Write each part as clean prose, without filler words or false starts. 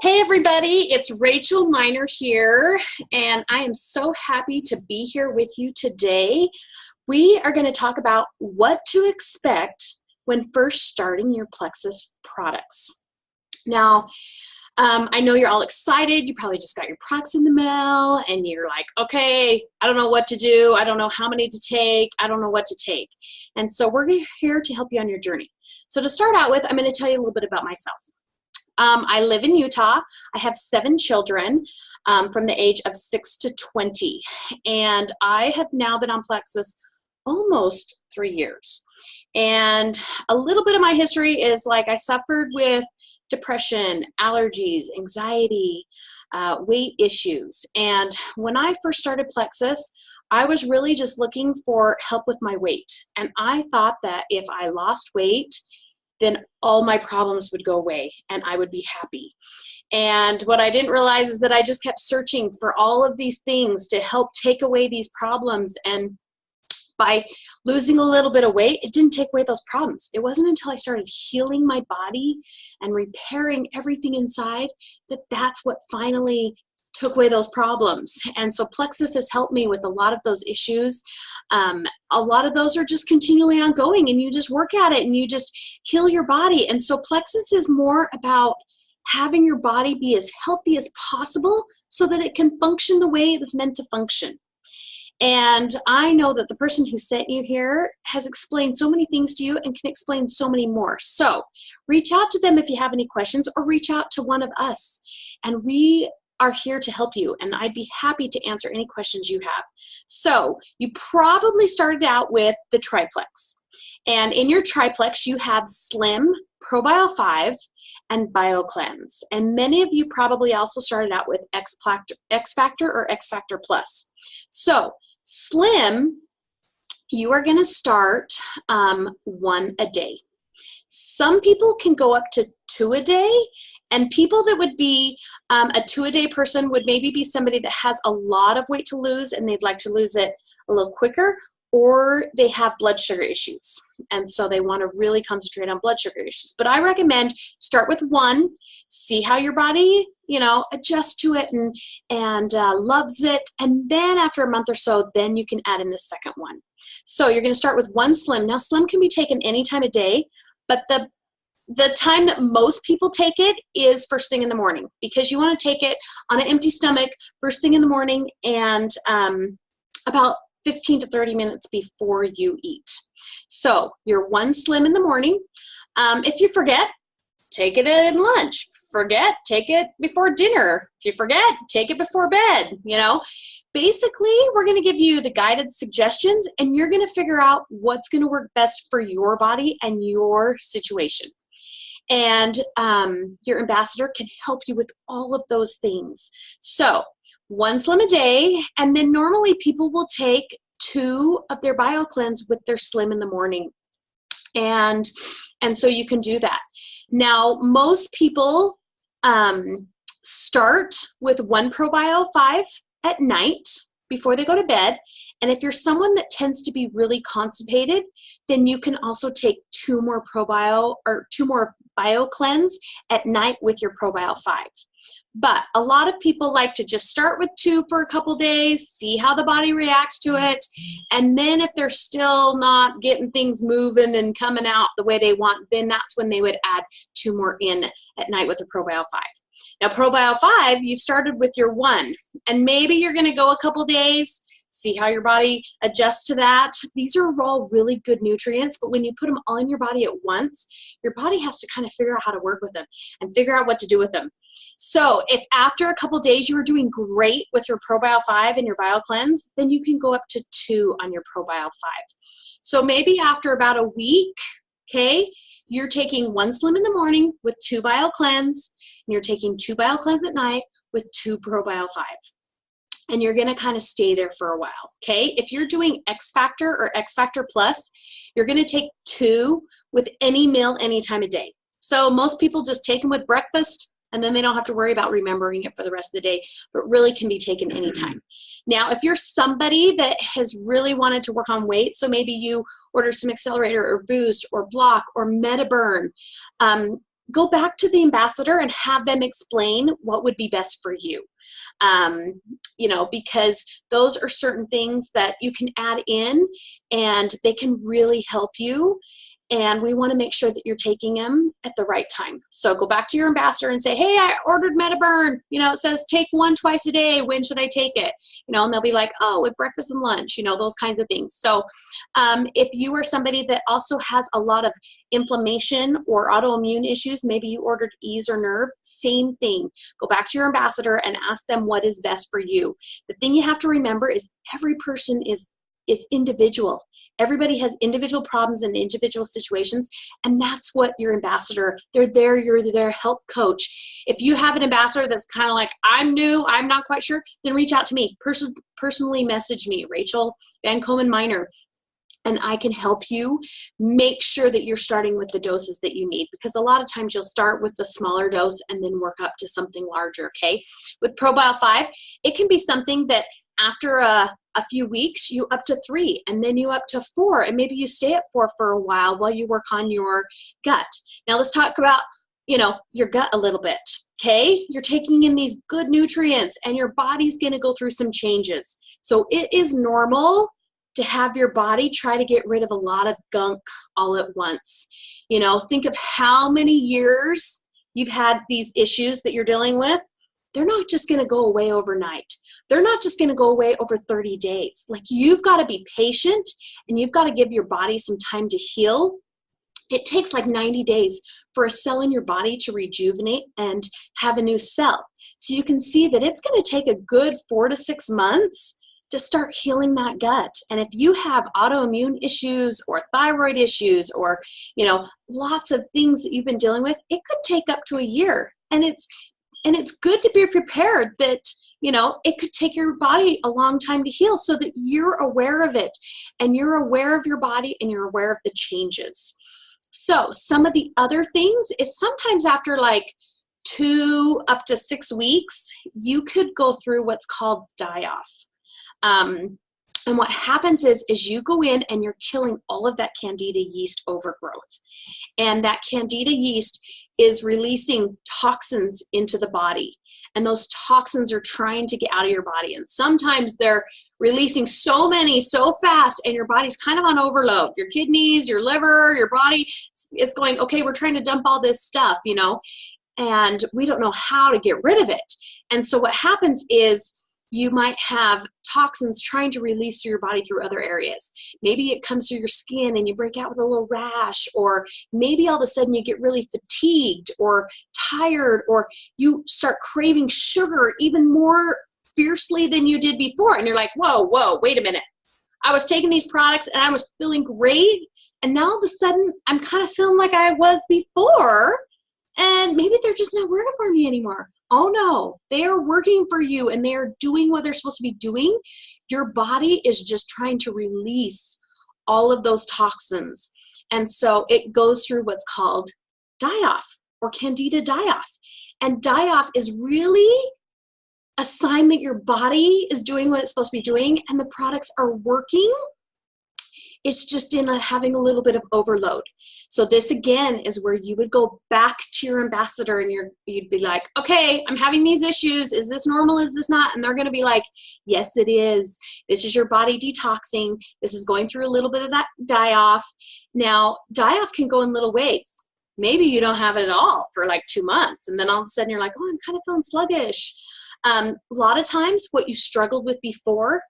Hey everybody, it's Rachel Miner here, and I am so happy to be here with you today. We are going to talk about what to expect when first starting your Plexus products. Now, I know you're all excited. You probably just got your products in the mail, and you're like, okay, I don't know what to do. I don't know how many to take. I don't know what to take. And so we're here to help you on your journey. So to start out with, I'm going to tell you a little bit about myself. I live in Utah. I have 7 children from the age of 6 to 20, and I have now been on Plexus almost 3 years. And a little bit of my history is like I suffered with depression, allergies, anxiety, weight issues. And when I first started Plexus, I was really just looking for help with my weight. And I thought that if I lost weight, then all my problems would go away and I would be happy. And what I didn't realize is that I just kept searching for all of these things to help take away these problems. And by losing a little bit of weight, it didn't take away those problems. It wasn't until I started healing my body and repairing everything inside that that's what finally took away those problems. And so Plexus has helped me with a lot of those issues. A lot of those are just continually ongoing, and you just work at it and you just heal your body. And so Plexus is more about having your body be as healthy as possible so that it can function the way it was meant to function. And I know that the person who sent you here has explained so many things to you and can explain so many more. So reach out to them if you have any questions, or reach out to one of us, and we are here to help you, and I'd be happy to answer any questions you have. So you probably started out with the triplex, and in your triplex you have Slim, ProBio 5, and BioCleanse. And many of you probably also started out with XFactor or XFactor Plus. So Slim, you are going to start 1 a day. Some people can go up to 2 a day. And people that would be a 2-a-day person would maybe be somebody that has a lot of weight to lose and they'd like to lose it a little quicker, or they have blood sugar issues. And so they want to really concentrate on blood sugar issues. But I recommend start with 1, see how your body, adjusts to it and loves it. And then after a month or so, then you can add in the second one. So you're going to start with 1 Slim. Now Slim can be taken any time of day, but the time that most people take it is first thing in the morning, because you want to take it on an empty stomach first thing in the morning and about 15 to 30 minutes before you eat. So your 1 Slim in the morning. If you forget, take it at lunch. Forget, take it before dinner. If you forget, take it before bed. Basically, we're going to give you the guided suggestions, and you're going to figure out what's going to work best for your body and your situation. And your ambassador can help you with all of those things. So 1 Slim a day, and then normally people will take 2 of their BioCleanse with their Slim in the morning. And so you can do that. Now, most people start with 1 ProBio 5 at night before they go to bed. And if you're someone that tends to be really constipated, then you can also take 2 more ProBio or 2 more BioCleanse at night with your ProBio 5. But a lot of people like to just start with 2 for a couple days, see how the body reacts to it, and then if they're still not getting things moving and coming out the way they want, then that's when they would add 2 more in at night with the ProBio 5. Now ProBio 5, you've started with your 1, and maybe you're going to go a couple days, see how your body adjusts to that. These are all really good nutrients, but when you put them all in your body at once, your body has to kind of figure out how to work with them and figure out what to do with them. So if after a couple days you are doing great with your ProBio 5 and your BioCleanse, then you can go up to 2 on your ProBio 5. So maybe after about a week, okay, you're taking 1 Slim in the morning with 2 BioCleanse, and you're taking 2 BioCleanse at night with 2 ProBio 5. And you're going to kind of stay there for a while, okay? If you're doing XFactor or XFactor Plus, you're going to take 2 with any meal any time of day. So most people just take them with breakfast, and then they don't have to worry about remembering it for the rest of the day, but really can be taken anytime. Now, if you're somebody that has really wanted to work on weight, so maybe you order some Accelerator or Boost or Block or MetaBurn, go back to the ambassador and have them explain what would be best for you. You know, because those are certain things that you can add in and they can really help you. And we want to make sure that you're taking them at the right time. So go back to your ambassador and say, hey, I ordered MetaBurn. You know, it says take 1 twice a day. When should I take it? You know, and they'll be like, oh, with breakfast and lunch, you know, those kinds of things. So if you are somebody that also has a lot of inflammation or autoimmune issues, maybe you ordered ease or nerve, same thing. Go back to your ambassador and ask them what is best for you. The thing you have to remember is every person is individual. Everybody has individual problems and individual situations, and that's what your ambassador, they're there, you're their health coach. If you have an ambassador that's kind of like, I'm new, I'm not quite sure, then reach out to me. Personally message me, Rachel Van Komen Minor, and I can help you make sure that you're starting with the doses that you need, because a lot of times you'll start with the smaller dose and then work up to something larger, okay? With ProBio 5, it can be something that after a few weeks, you up to 3, and then you up to 4, and maybe you stay at 4 for a while you work on your gut. Now let's talk about, you know, your gut a little bit, okay? You're taking in these good nutrients, and your body's gonna go through some changes. So it is normal to have your body try to get rid of a lot of gunk all at once. You know, think of how many years you've had these issues that you're dealing with. They're not just gonna go away overnight. They're not just gonna go away over 30 days. Like, you've gotta be patient, and you've gotta give your body some time to heal. It takes like 90 days for a cell in your body to rejuvenate and have a new cell. So you can see that it's gonna take a good 4 to 6 months to start healing that gut. And if you have autoimmune issues or thyroid issues or, you know, lots of things that you've been dealing with, it could take up to a year. And it's good to be prepared that, you know, it could take your body a long time to heal, so that you're aware of it and you're aware of your body and you're aware of the changes. So some of the other things is sometimes after like 2 up to 6 weeks, you could go through what's called die-off. And what happens is you go in and you're killing all of that candida yeast overgrowth. And that candida yeast is releasing toxins into the body. And those toxins are trying to get out of your body. And sometimes they're releasing so many so fast, and your body's kind of on overload. Your kidneys, your liver, your body, it's going, okay, we're trying to dump all this stuff, you know, and we don't know how to get rid of it. And so what happens is you might have toxins trying to release through your body through other areas. Maybe it comes through your skin and you break out with a little rash, or maybe all of a sudden you get really fatigued or tired, or you start craving sugar even more fiercely than you did before. And you're like, whoa, wait a minute. I was taking these products and I was feeling great, and now all of a sudden I'm kind of feeling like I was before, and maybe they're just not working for me anymore. Oh no, they are working for you and they are doing what they're supposed to be doing. Your body is just trying to release all of those toxins. And so it goes through what's called die-off or candida die-off. And die-off is really a sign that your body is doing what it's supposed to be doing and the products are working. It's just in having a little bit of overload. So this again is where you would go back to your ambassador and you'd be like, okay, I'm having these issues. Is this normal? Is this not? And they're going to be like, yes, it is. This is your body detoxing. This is going through a little bit of that die-off. Now, die-off can go in little ways. Maybe you don't have it at all for like 2 months. And then all of a sudden you're like, oh, I'm kind of feeling sluggish. A lot of times what you struggled with before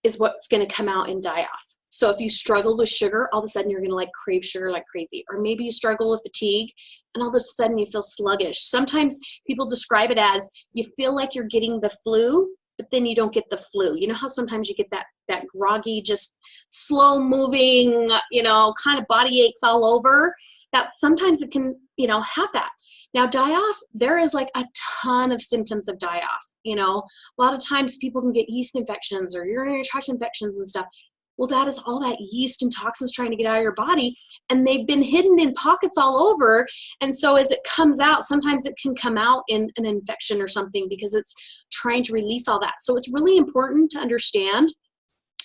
is what's going to come out in die-off. So if you struggle with sugar, all of a sudden you're going to like crave sugar like crazy. Or maybe you struggle with fatigue and all of a sudden you feel sluggish. Sometimes people describe it as you feel like you're getting the flu, but then you don't get the flu. You know how sometimes you get that groggy, just slow moving, you know, kind of body aches all over? That sometimes it can, you know, have that. Now, die-off, there is like a ton of symptoms of die-off. You know, a lot of times people can get yeast infections or urinary tract infections and stuff. Well, that is all that yeast and toxins trying to get out of your body, and they've been hidden in pockets all over. And so as it comes out, sometimes it can come out in an infection or something because it's trying to release all that. So it's really important to understand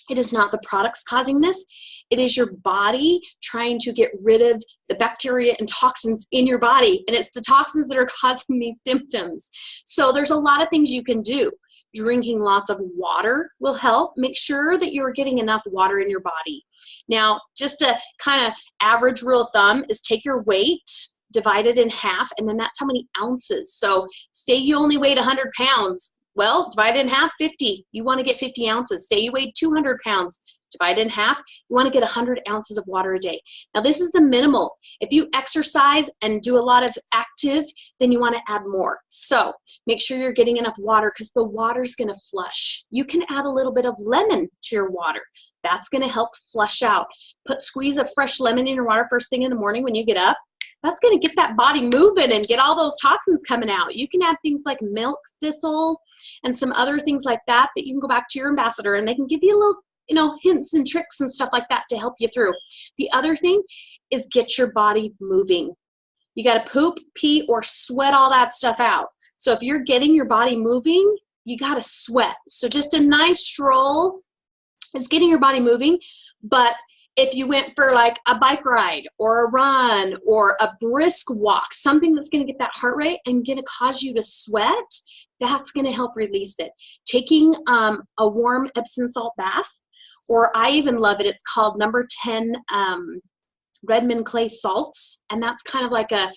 it is not the products causing this. It is your body trying to get rid of the bacteria and toxins in your body, and it's the toxins that are causing these symptoms. So there's a lot of things you can do. Drinking lots of water will help. Make sure that you're getting enough water in your body. Now, just a kind of average rule of thumb is take your weight, divide it in half, and then that's how many ounces. So say you only weighed 100 pounds. Well, divide it in half, 50. You want to get 50 ounces. Say you weighed 200 pounds. Divide it in half. You want to get 100 ounces of water a day. Now, this is the minimal. If you exercise and do a lot of active, then you want to add more. So make sure you're getting enough water because the water's going to flush. You can add a little bit of lemon to your water. That's going to help flush out. Squeeze a fresh lemon in your water first thing in the morning when you get up. That's going to get that body moving and get all those toxins coming out. You can add things like milk thistle and some other things like that you can go back to your ambassador and they can give you a little hints and tricks and stuff like that to help you through. The other thing is get your body moving. You got to poop, pee, or sweat all that stuff out. So if you're getting your body moving, you got to sweat. So just a nice stroll is getting your body moving. But if you went for like a bike ride or a run or a brisk walk, something that's going to get that heart rate and going to cause you to sweat, that's going to help release it. Taking a warm Epsom salt bath, or I even love it, it's called number 10 Redmond clay salts, and that's kind of like a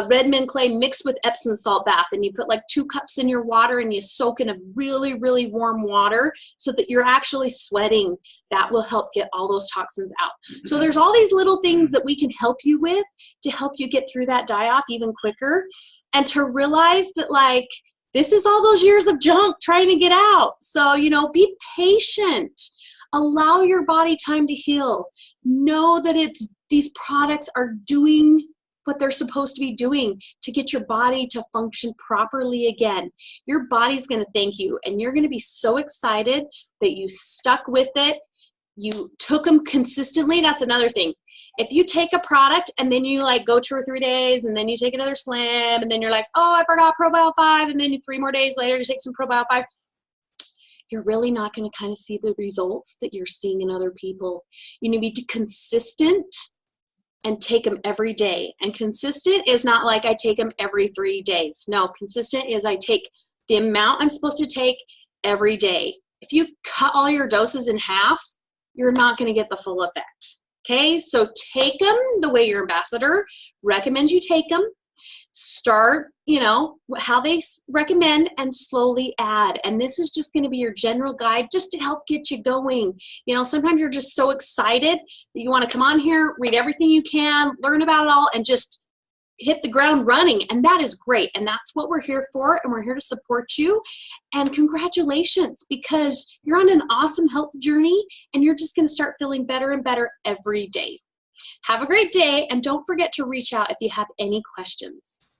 Redmond clay mixed with Epsom salt bath, and you put like 2 cups in your water and you soak in a really, really warm water so that you're actually sweating. That will help get all those toxins out. So there's all these little things that we can help you with to help you get through that die-off even quicker, and to realize that like this is all those years of junk trying to get out. So, be patient. Allow your body time to heal. Know that these products are doing what they're supposed to be doing to get your body to function properly again. Your body's going to thank you, and you're going to be so excited that you stuck with it. You took them consistently. That's another thing. If you take a product and then you like go 2 or 3 days and then you take another Slim and then you're like, oh, I forgot ProBio 5, and then 3 more days later you take some ProBio 5, you're really not going to kind of see the results that you're seeing in other people. You need to be consistent and take them every day. And consistent is not like I take them every 3 days. No, consistent is I take the amount I'm supposed to take every day. If you cut all your doses in half, you're not going to get the full effect. Okay, so take them the way your ambassador recommends you take them. Start, how they recommend, and slowly add. And this is just going to be your general guide just to help get you going. Sometimes you're just so excited that you want to come on here, read everything you can, learn about it all, and just hit the ground running. And that is great. And that's what we're here for. And we're here to support you. And congratulations, because you're on an awesome health journey and you're just going to start feeling better and better every day. Have a great day. And don't forget to reach out if you have any questions.